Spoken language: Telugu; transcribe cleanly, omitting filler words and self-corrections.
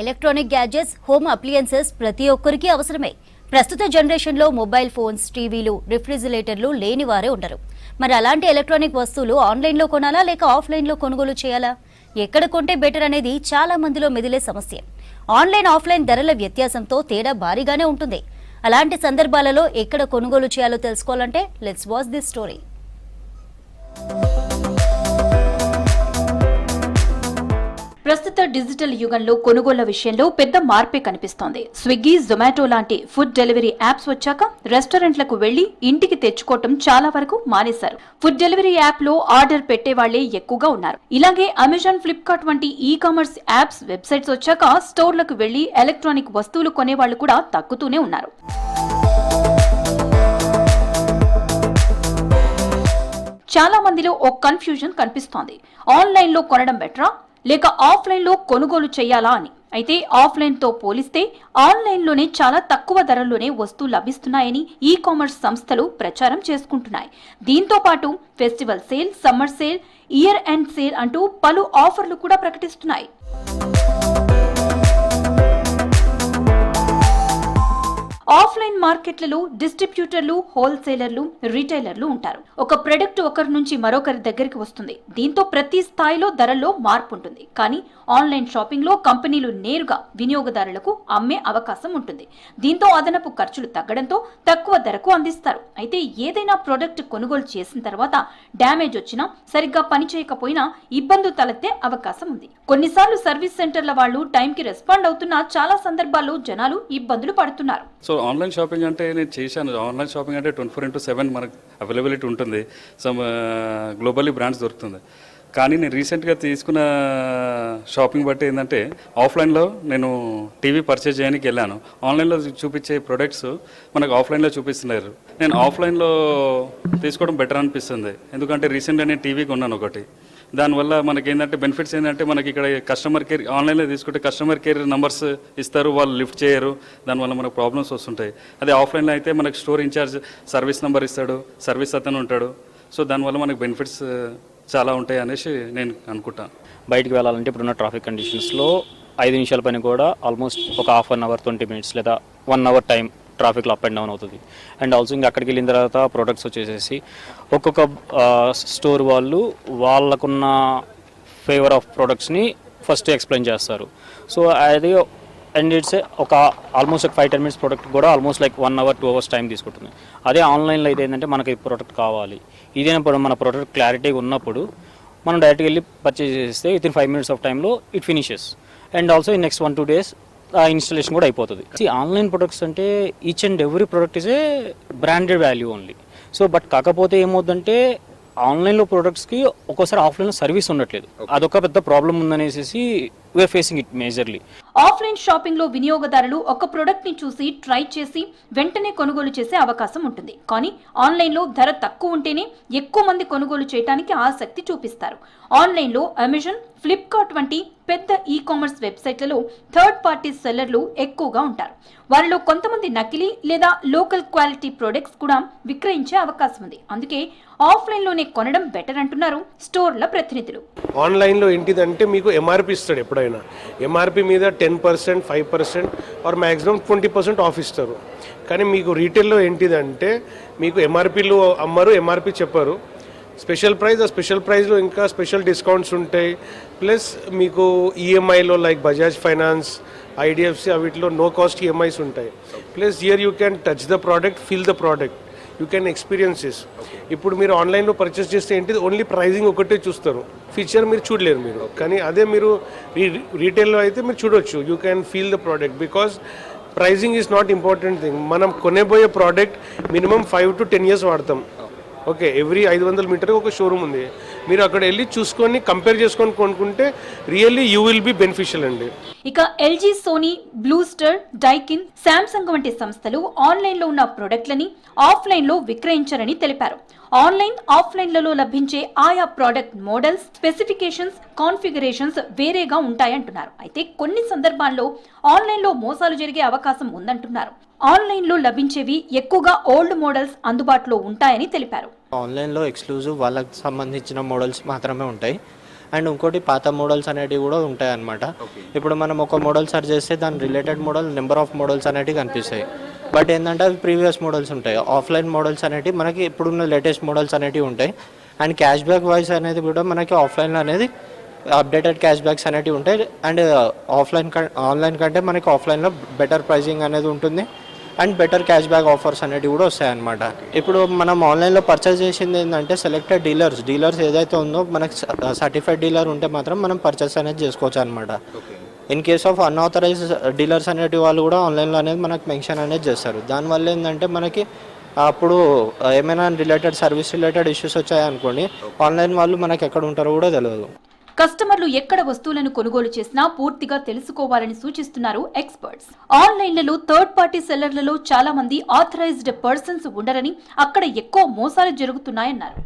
ఎలక్ట్రానిక్ గ్యాడ్జెట్స్, హోమ్ అప్లియన్సెస్ ప్రతి ఒక్కరికి అవసరమే. ప్రస్తుత జనరేషన్లో మొబైల్ ఫోన్స్, టీవీలు, రిఫ్రిజిరేటర్లు లేని వారే ఉండరు. మరి అలాంటి ఎలక్ట్రానిక్ వస్తువులు ఆన్లైన్లో కొనాలా లేక ఆఫ్లైన్లో కొనుగోలు చేయాలా? ఎక్కడ కొంటే బెటర్ అనేది చాలా మందిలో మెదిలే సమస్య. ఆన్లైన్, ఆఫ్లైన్ ధరల వ్యత్యాసంతో తేడా భారీగానే ఉంటుంది. అలాంటి సందర్భాలలో ఎక్కడ కొనుగోలు చేయాలో తెలుసుకోవాలంటే లెట్స్ వాచ్ దిస్ స్టోరీ. ప్రస్తుత డిజిటల్ యుగంలో కొనుగోళ్ల విషయంలో పెద్ద మార్పే కనిపిస్తోంది. స్విగ్గీ, జొమాటో లాంటి ఫుడ్ డెలివరీ యాప్స్ వచ్చాక రెస్టారెంట్లకు వెళ్లి ఇంటికి తెచ్చుకోవటం చాలా వరకు మానేశారు. ఫుడ్ డెలివరీ యాప్ లో ఆర్డర్ పెట్టేవాళ్లే ఎక్కువగా ఉన్నారు. ఇలాగే అమెజాన్, ఫ్లిప్కార్ట్ వంటి ఈ కామర్స్ యాప్స్, వెబ్సైట్స్ వచ్చాక స్టోర్లకు వెళ్లి ఎలక్ట్రానిక్ వస్తువులు కొనేవాళ్లు కూడా తగ్గుతూనే ఉన్నారు. చాలా మందిలో ఓ కన్ఫ్యూజన్ కనిపిస్తోంది. ఆన్లైన్ లో కొనడం బెటరా లేక ఆఫ్లైన్ లో కొనుగోలు చేయాలా అని. అయితే ఆఫ్లైన్ తో పోలిస్తే ఆన్లైన్ లోనే చాలా తక్కువ ధరల్లోనే వస్తువులు లభిస్తున్నాయని ఈ కామర్స్ సంస్థలు ప్రచారం చేసుకుంటున్నాయి. దీంతో పాటు festival sale, summer sale, year end sale అంటూ పలు ఆఫర్లు కూడా ప్రకటిస్తున్నాయి. ఆఫ్లైన్ మార్కెట్లలో డిస్ట్రిబ్యూటర్లు, హోల్సేలర్లు, రీటైలర్లు ఉంటారు. ఒక ప్రొడక్ట్ ఒకరి నుంచి మరొకరి దగ్గరికి వస్తుంది. దీంతో ప్రతి స్థాయిలో ధరల్లో మార్పు ఉంటుంది. కానీ ఆన్లైన్ షాపింగ్ లో కంపెనీలు నేరుగా వినియోగదారులకు అమ్మే అవకాశం ఉంటుంది. దీంతో అదనపు ఖర్చులు తగ్గడంతో తక్కువ ధరకు అందిస్తారు. అయితే ఏదైనా ప్రొడక్ట్ కొనుగోలు చేసిన తర్వాత డ్యామేజ్ వచ్చినా, సరిగ్గా పనిచేయకపోయినా ఇబ్బందులు తలెత్తే అవకాశం ఉంది. కొన్నిసార్లు సర్వీస్ సెంటర్ల వాళ్ళు టైంకి రెస్పాండ్ అవుతున్నా చాలా సందర్భాల్లో జనాలు ఇబ్బందులు పడుతున్నారు. సో ఆన్లైన్ షాపింగ్ అంటే నేను చేశాను. ఆన్లైన్ షాపింగ్ అంటే 24/7 మనకు అవైలబిలిటీ ఉంటుంది. సమ్ గ్లోబల్లీ బ్రాండ్స్ దొరుకుతుంది. కానీ నేను రీసెంట్గా తీసుకున్న షాపింగ్ బట్టి ఏంటంటే ఆఫ్లైన్లో నేను టీవీ పర్చేజ్ చేయడానికి వెళ్ళాను. ఆన్లైన్లో చూపించే ప్రొడక్ట్స్ మనకు ఆఫ్లైన్లో చూపిస్తున్నారు. నేను ఆఫ్లైన్లో తీసుకోవడం బెటర్ అనిపిస్తుంది. ఎందుకంటే రీసెంట్గా నేను టీవీ కొన్నాను ఒకటి. దానివల్ల మనకి ఏంటంటే బెనిఫిట్స్ ఏంటంటే మనకి ఇక్కడ కస్టమర్ కేర్, ఆన్లైన్లో తీసుకుంటే కస్టమర్ కేర్ నెంబర్స్ ఇస్తారు, వాళ్ళు లిఫ్ట్ చేయరు. దానివల్ల మనకు ప్రాబ్లమ్స్ వస్తుంటాయి. అదే ఆఫ్లైన్లో అయితే మనకు స్టోర్ ఇన్ఛార్జ్ సర్వీస్ నెంబర్ ఇస్తాడు, సర్వీస్ అతను ఉంటాడు. సో దానివల్ల మనకు బెనిఫిట్స్ చాలా ఉంటాయి అనేసి నేను అనుకుంటాను. బయటికి వెళ్ళాలంటే ఇప్పుడున్న ట్రాఫిక్ కండిషన్స్లో 5 నిమిషాల పని కూడా ఆల్మోస్ట్ ఒక హాఫ్ అన్ అవర్, 20 మినిట్స్ లేదా 1 అవర్ టైం ట్రాఫిక్లో అప్ అండ్ డౌన్ అవుతుంది. అండ్ ఆల్సో ఇంకా అక్కడికి వెళ్ళిన తర్వాత ప్రొడక్ట్స్ వచ్చేసేసి ఒక్కొక్క స్టోర్ వాళ్ళు వాళ్ళకున్న ఫేవర్ ఆఫ్ ప్రొడక్ట్స్ని ఫస్ట్ ఎక్స్ప్లెయిన్ చేస్తారు. సో అది అండ్ ఇట్స్ ఒక ఆల్మోస్ట్ 5-10 మినిట్స్ ప్రొడక్ట్ కూడా almost like 1 hour 2 hours time తీసుకుంటుంది. అదే ఆన్లైన్లో అయితే ఏంటంటే మనకి ప్రోడక్ట్ కావాలి, ఇదేనప్పుడు మన ప్రోడక్ట్ క్లారిటీగా ఉన్నప్పుడు మనం డైరెక్ట్గా వెళ్ళి పర్చేజ్ చేస్తే వితిన్ 5 మినిట్స్ ఆఫ్ టైంలో it finishes. And also in next 1-2 days installation కూడా అయిపోతుంది. ఆన్లైన్ ప్రొడక్ట్స్ అంటే each and every product is a branded value only. So but కాకపోతే ఏమవుతుందంటే ఆన్లైన్లో ప్రొడక్ట్స్కి ఒక్కోసారి ఆఫ్లైన్లో సర్వీస్ ఉండట్లేదు. అదొక పెద్ద ప్రాబ్లం ఉందనేసి we're facing it majorly. Offline shopping లో వినియోగదారులు ఒక ప్రొడక్ట్ ని చూసి, ట్రై చేసి వెంటనే కొనుగోలు చేసే అవకాశం ఉంటుంది. కానీ ఆన్లైన్ లో ధర తక్కువ ఉంటేనే ఎక్కువ మంది కొనుగోలు చేయడానికి ఆసక్తి చూపిస్తారు. ఆన్లైన్ లో అమెజాన్, ఫ్లిప్కార్ట్ వంటి పెద్ద ఈ కామర్స్ వెబ్సైట్లలో థర్డ్ పార్టీ సెల్లర్లు ఎక్కువగా ఉంటారు. వారిలో కొంతమంది నకిలీ లేదా లోకల్ క్వాలిటీ ప్రొడక్ట్స్ కూడా విక్రయించే అవకాశం ఉంది. అందుకే ఆఫ్లైన్ లోనే కొనడం బెటర్ అంటున్నారు స్టోర్ల ప్రతినిధులు. ఆన్లైన్ లో ఏంటిదంటే మీకు ఎంఆర్పి ఇస్తాడు. ఎప్పుడైనా ఎంఆర్పి మీద 10%, 5% ఆర్ మ్యాక్సిమం 20% ఆఫ్ ఇస్తారు. కానీ మీకు రీటైల్లో ఏంటిదంటే మీకు ఎంఆర్పిలు అమ్మరు, ఎంఆర్పి చెప్పరు. స్పెషల్ ప్రైస్, ఆ స్పెషల్ ప్రైస్లో ఇంకా స్పెషల్ డిస్కౌంట్స్ ఉంటాయి. ప్లస్ మీకు ఈఎంఐలో లైక్ బజాజ్ ఫైనాన్స్, ఐడిఎఫ్సి వీటిలో నో కాస్ట్ ఈఎంఐస్ ఉంటాయి. Plus here you can touch the product, feel the product, you can experiences. ఇప్పుడు మీరు ఆన్లైన్లో పర్చేస్ చేస్తే ఏంటిది ఓన్లీ ప్రైజింగ్ ఒకటే చూస్తారు, ఫీచర్ మీరు చూడలేరు మీరు. కానీ అదే మీరు రీటైల్లో అయితే మీరు చూడొచ్చు, you can feel the product. Because pricing is not important thing. మనం కొనేబోయే ప్రోడక్ట్ మినిమం 5 to 10 years వాడతాం. ఓకే, ఎవ్రీ 500 మీటర్కి ఒక షోరూమ్ ఉంది. మీరు అక్కడ వెళ్ళి చూసుకొని కంపేర్ చేసుకొని కొనుక్కుంటే really you will be beneficial అండి. ఇక ఎల్జీ, సోనీ, బ్లూస్టర్, డైకిన్, శాంసంగ్ వంటి సంస్థలు ఆన్లైన్ లో ఉన్న ప్రొడక్ట్లని ఆఫ్లైన్ లో విక్రయించారని తెలిపారు. ఆన్లైన్, ఆఫ్లైన్లలో లభించే ఆయా ప్రోడక్ట్ మోడల్స్, స్పెసిఫికేషన్స్, కాన్ఫిగరేషన్స్ వేరేగా ఉంటాయంటున్నారు. అయితే కొన్ని సందర్భాల్లో ఆన్లైన్లో మోసాలు జరిగే అవకాశం ఉందంటున్నారు. ఆన్లైన్లో లభించేవి ఎక్కువగా ఓల్డ్ మోడల్స్ అందుబాటులో ఉంటాయని తెలిపారు. ఆన్లైన్లో ఎక్స్క్లూజివ్ వాళ్ళకి సంబంధించిన మోడల్స్ మాత్రమే ఉంటాయి. అండ్ ఇంకోటి పాత మోడల్స్ అనేటివి కూడా ఉంటాయి అన్నమాట. ఇప్పుడు మనం ఒక మోడల్ సెర్చ్ చేస్తే దాని related model number of models అనేటివి కనిపిస్తాయి. బట్ ఏంటంటే అవి ప్రీవియస్ మోడల్స్ ఉంటాయి. ఆఫ్లైన్ మోడల్స్ అనేటివి మనకి ఇప్పుడున్న లేటెస్ట్ మోడల్స్ అనేటివి ఉంటాయి. అండ్ క్యాష్ బ్యాక్ వైస్ అనేది కూడా మనకి ఆఫ్లైన్లో అనేది అప్డేటెడ్ క్యాష్ బ్యాక్స్ అనేటివి ఉంటాయి. అండ్ ఆన్లైన్ కంటే మనకి ఆఫ్లైన్లో బెటర్ ప్రైజింగ్ అనేది ఉంటుంది. And better cash back offers అనేటివి కూడా వస్తాయన్నమాట. ఇప్పుడు మనం ఆన్లైన్లో పర్చేస్ చేసింది ఏంటంటే సెలెక్టెడ్ డీలర్స్ ఏదైతే ఉందో మనకి సర్టిఫైడ్ డీలర్ ఉంటే మాత్రం మనం పర్చేస్ అనేది చేసుకోవచ్చు అనమాట. In case of unauthorised dealers అనేటి వాళ్ళు కూడా ఆన్లైన్లో అనేది మనకు మెన్షన్ అనేది చేస్తారు. దానివల్ల ఏంటంటే మనకి అప్పుడు ఏమైనా సర్వీస్ రిలేటెడ్ ఇష్యూస్ వచ్చాయనుకోండి, ఆన్లైన్ వాళ్ళు మనకి ఎక్కడ ఉంటారో కూడా తెలియదు. కస్టమర్లు ఎక్కడ వస్తువులను కొనుగోలు చేసినా పూర్తిగా తెలుసుకోవాలని సూచిస్తున్నారు ఎక్స్పర్ట్స్. ఆన్లైన్లలో థర్డ్ పార్టీ సెల్లర్లలో చాలా మంది ఆథరైజ్డ్ పర్సన్స్ ఉండరని, అక్కడ ఎక్కువ మోసాలు జరుగుతున్నాయన్నారు.